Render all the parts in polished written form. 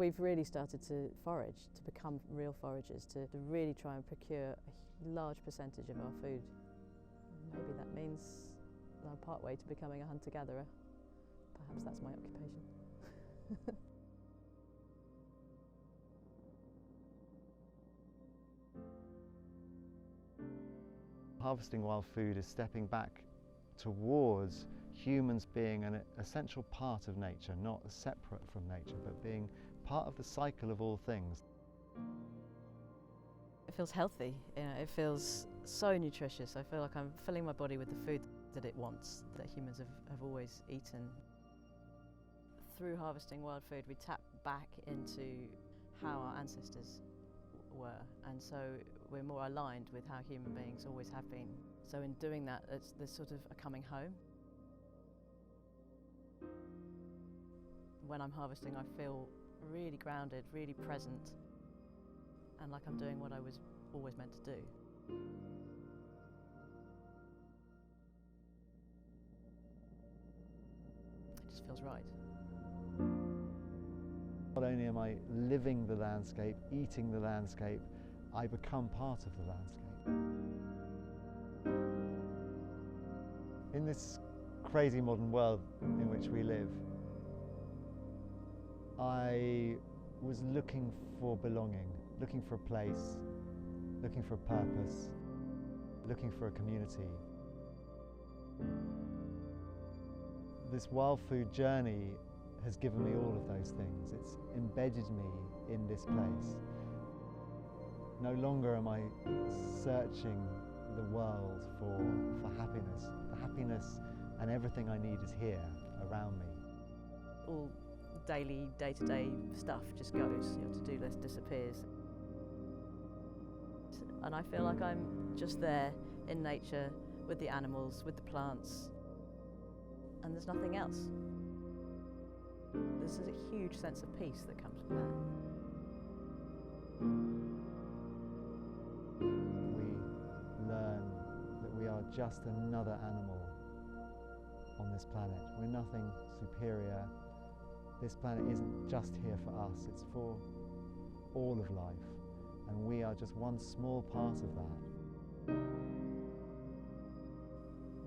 We've really started to forage, to become real foragers, to really try and procure a large percentage of our food. Maybe that means I'm part way to becoming a hunter-gatherer. Perhaps that's my occupation. Harvesting wild food is stepping back towards humans being an essential part of nature, not separate from nature, but being part of the cycle of all things. It feels healthy, it feels so nutritious. I feel like I'm filling my body with the food that it wants, that humans have always eaten. Through harvesting wild food, we tap back into how our ancestors were, and so we're more aligned with how human beings always have been. So in doing that, there's sort of a coming home. When I'm harvesting, I feel really grounded, really present, and like I'm doing what I was always meant to do. It just feels right. Not only am I living the landscape, eating the landscape, I become part of the landscape. In this crazy modern world in which we live, I was looking for belonging, looking for a place, looking for a purpose, looking for a community. This wild food journey has given me all of those things. It's embedded me in this place. No longer am I searching the world for happiness. The happiness and everything I need is here, around me. All daily, day-to-day stuff just goes, your to-do list disappears. And I feel like I'm just there in nature, with the animals, with the plants, and there's nothing else. There's a huge sense of peace that comes with that. We learn that we are just another animal on this planet. We're nothing superior. This planet isn't just here for us, it's for all of life. And we are just one small part of that.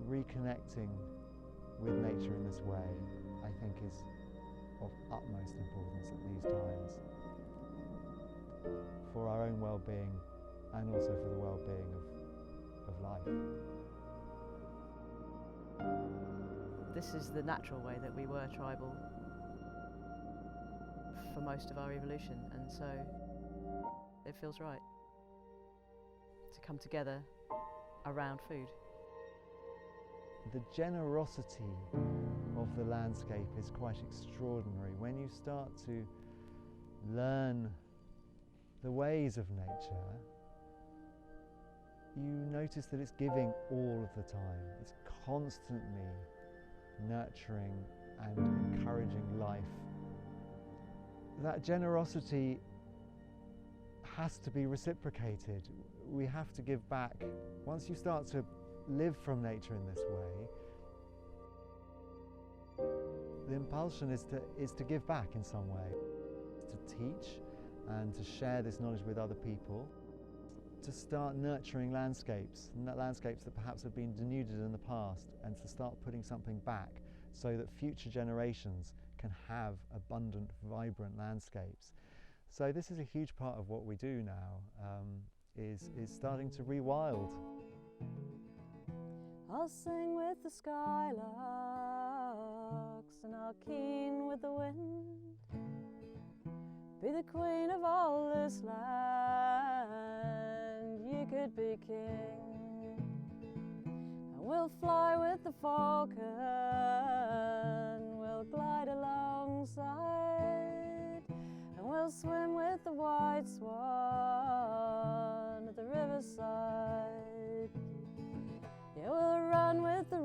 Reconnecting with nature in this way, I think, is of utmost importance at these times, for our own well-being and also for the well-being of life. This is the natural way that we were tribal for most of our evolution, and so it feels right to come together around food. The generosity of the landscape is quite extraordinary. When you start to learn the ways of nature, you notice that it's giving all of the time. It's constantly nurturing and encouraging life. That generosity has to be reciprocated. We have to give back. Once you start to live from nature in this way, the impulsion is to give back in some way, to teach and to share this knowledge with other people, to start nurturing landscapes, landscapes that perhaps have been denuded in the past, and to start putting something back so that future generations can have abundant, vibrant landscapes. So this is a huge part of what we do now, is starting to rewild. I'll sing with the skylarks and I'll keen with the wind, be the queen of all this land, you could be king. And we'll fly with the falcon, we'll glide alongside, and we'll swim with the white swan at the riverside. Yeah, we'll run with the